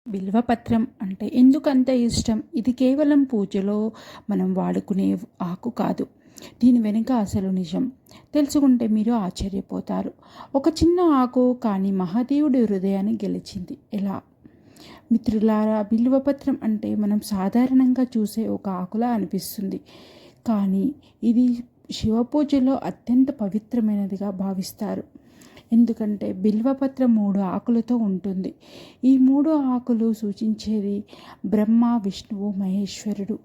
బిల్వపత్రం అంటే ఎందుకంత ఇష్టం? ఇది కేవలం పూజలో మనం వాడుకునే ఆకు కాదు. దీని వెనుక అసలు నిజం తెలుసుకుంటే మీరు ఆశ్చర్యపోతారు. ఒక చిన్న ఆకు కానీ మహాదేవుడి హృదయాన్ని గెలిచింది. ఎలా? మిత్రులారా, బిల్వపత్రం అంటే మనం సాధారణంగా చూసే ఒక ఆకులా అనిపిస్తుంది. కానీ ఇది శివపూజలో అత్యంత పవిత్రమైనదిగా భావిస్తారు. ఎందుకంటే బిల్వపత్రం 3 ఆకులతో ఉంటుంది. ఈ 3 ఆకులు సూచించేది బ్రహ్మ, విష్ణువు, మహేశ్వరుడు,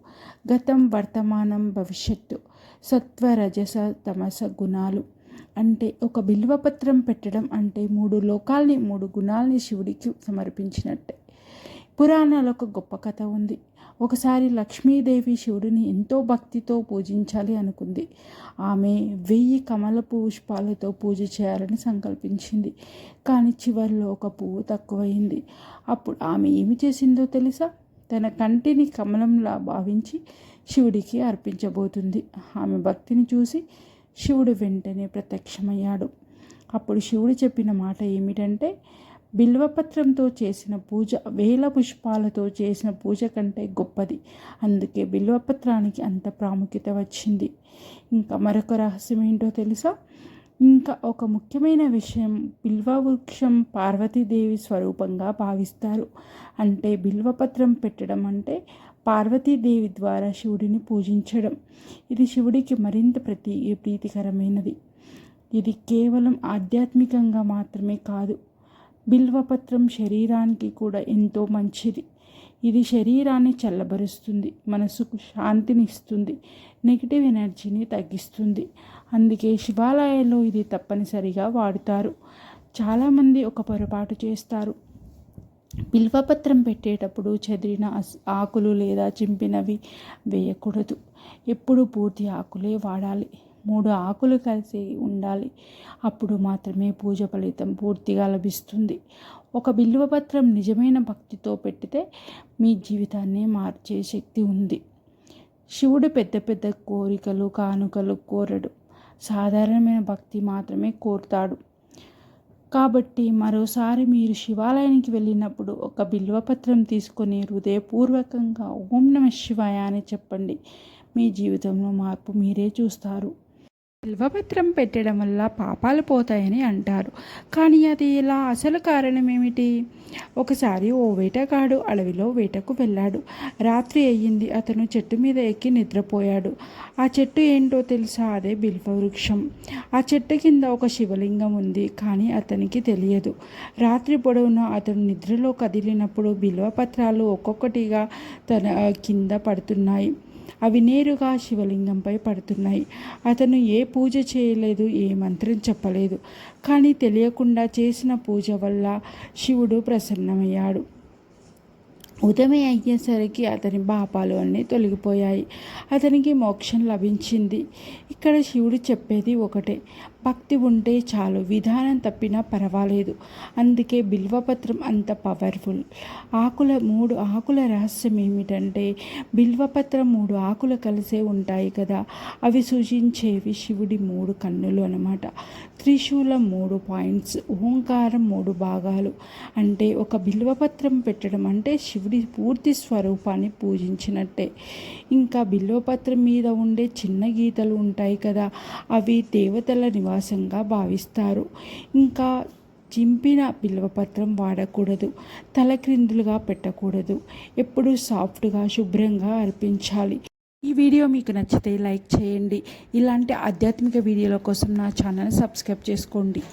గతం, వర్తమానం, భవిష్యత్తు, సత్వ, రజస, తమస గుణాలు. అంటే ఒక బిల్వపత్రం పెట్టడం అంటే 3 లోకాల్ని, 3 గుణాల్ని శివుడికి సమర్పించినట్టే. పురాణాలు ఒక గొప్ప కథ ఉంది. ఒకసారి లక్ష్మీదేవి శివుడిని ఎంతో భక్తితో పూజించాలి అనుకుంది. ఆమె 1000 కమల పుష్పాలతో పూజ చేయాలని సంకల్పించింది. కానీ చివరిలో ఒక పువ్వు తక్కువైంది. అప్పుడు ఆమె ఏమి చేసిందో తెలుసా? తన కంటిని కమలంలా భావించి శివుడికి అర్పించబోతుంది. ఆమె భక్తిని చూసి శివుడు వెంటనే ప్రత్యక్షమయ్యాడు. అప్పుడు శివుడు చెప్పిన మాట ఏమిటంటే, బిల్వపత్రంతో చేసిన పూజ 1000 పుష్పాలతో చేసిన పూజ కంటే గొప్పది. అందుకే బిల్వపత్రానికి అంత ప్రాముఖ్యత వచ్చింది. ఇంకా మరొక రహస్యం ఏంటో తెలుసా? ఇంకా ఒక ముఖ్యమైన విషయం, బిల్వవృక్షం పార్వతీదేవి స్వరూపంగా భావిస్తారు. అంటే బిల్వపత్రం పెట్టడం అంటే పార్వతీదేవి ద్వారా శివుడిని పూజించడం. ఇది శివుడికి మరింత ప్రీతికరమైనది. ఇది కేవలం ఆధ్యాత్మికంగా మాత్రమే కాదు, బిల్వపత్రం శరీరానికి కూడా ఎంతో మంచిది. ఇది శరీరాన్ని చల్లబరుస్తుంది, మనసుకు శాంతిని ఇస్తుంది, నెగిటివ్ ఎనర్జీని తగ్గిస్తుంది. అందుకే శివాలయాల్లో ఇది తప్పనిసరిగా వాడుతారు. చాలామంది ఒక పొరపాటు చేస్తారు. బిల్వపత్రం పెట్టేటప్పుడు చెదిరిన ఆకులు లేదా చింపినవి వేయకూడదు. ఎప్పుడు పూర్తి ఆకులే వాడాలి. 3 ఆకులు కలిసి ఉండాలి. అప్పుడు మాత్రమే పూజ ఫలితం పూర్తిగా లభిస్తుంది. ఒక బిల్వపత్రం నిజమైన భక్తితో పెట్టితే మీ జీవితాన్ని మార్చే శక్తి ఉంది. శివుడు పెద్ద పెద్ద కోరికలు, కానుకలు కోరడు. సాధారణమైన భక్తి మాత్రమే కోరుతాడు. కాబట్టి మరోసారి మీరు శివాలయానికి వెళ్ళినప్పుడు ఒక బిల్వపత్రం తీసుకొని హృదయపూర్వకంగా ఓం నమః శివాయ అని చెప్పండి. మీ జీవితంలో మార్పు మీరే చూస్తారు. బిల్వపత్రం పెట్టడం వల్ల పాపాలు పోతాయని అంటారు. కానీ అది ఎలా? అసలు కారణం ఏమిటి? ఒకసారి ఓ వేటగాడు అడవిలో వేటకు వెళ్ళాడు. రాత్రి అయ్యింది. అతను చెట్టు మీద ఎక్కి నిద్రపోయాడు. ఆ చెట్టు ఏంటో తెలుసా? అదే బిల్వవృక్షం. ఆ చెట్టు కింద ఒక శివలింగం ఉంది. కానీ అతనికి తెలియదు. రాత్రి పొడవునా అతను నిద్రలో కదిలినప్పుడు బిల్వపత్రాలు ఒక్కొక్కటిగా తన కింద పడుతున్నాయి. అవి నేరుగా శివలింగంపై పడుతున్నాయి. అతను ఏ పూజ చేయలేదు, ఏ మంత్రం చెప్పలేదు. కానీ తెలియకుండా చేసిన పూజ వల్ల శివుడు ప్రసన్నమయ్యాడు. ఉదయం అయ్యేసరికి అతని పాపాలు అన్నీ తొలగిపోయాయి. అతనికి మోక్షం లభించింది. ఇక్కడ శివుడు చెప్పేది ఒకటే, భక్తి ఉంటే చాలు, విధానం తప్పినా పర్వాలేదు. అందుకే బిల్వపత్రం అంత పవర్ఫుల్. 3 ఆకుల రహస్యం ఏమిటంటే, బిల్వపత్రం 3 ఆకులు కలిసే ఉంటాయి కదా, అవి సూచించేవి శివుడి 3 కన్నులు అన్నమాట. త్రిశూలం 3 పాయింట్స్, ఓంకారం 3 భాగాలు. అంటే ఒక బిల్వపత్రం పెట్టడం అంటే శివుడి పూర్తి స్వరూపాన్ని పూజించినట్టే. ఇంకా బిల్వపత్రం మీద ఉండే చిన్న గీతలు ఉంటాయి కదా, అవి దేవతల నివాసంగా భావిస్తారు. ఇంకా చింపిన బిల్వపత్రం వాడకూడదు, తలక్రిందులుగా పెట్టకూడదు. ఎప్పుడూ సాఫ్ట్గా, శుభ్రంగా అర్పించాలి. ఈ వీడియో మీకు నచ్చితే లైక్ చేయండి. ఇలాంటి ఆధ్యాత్మిక వీడియోల కోసం నా ఛానల్ సబ్స్క్రైబ్ చేసుకోండి.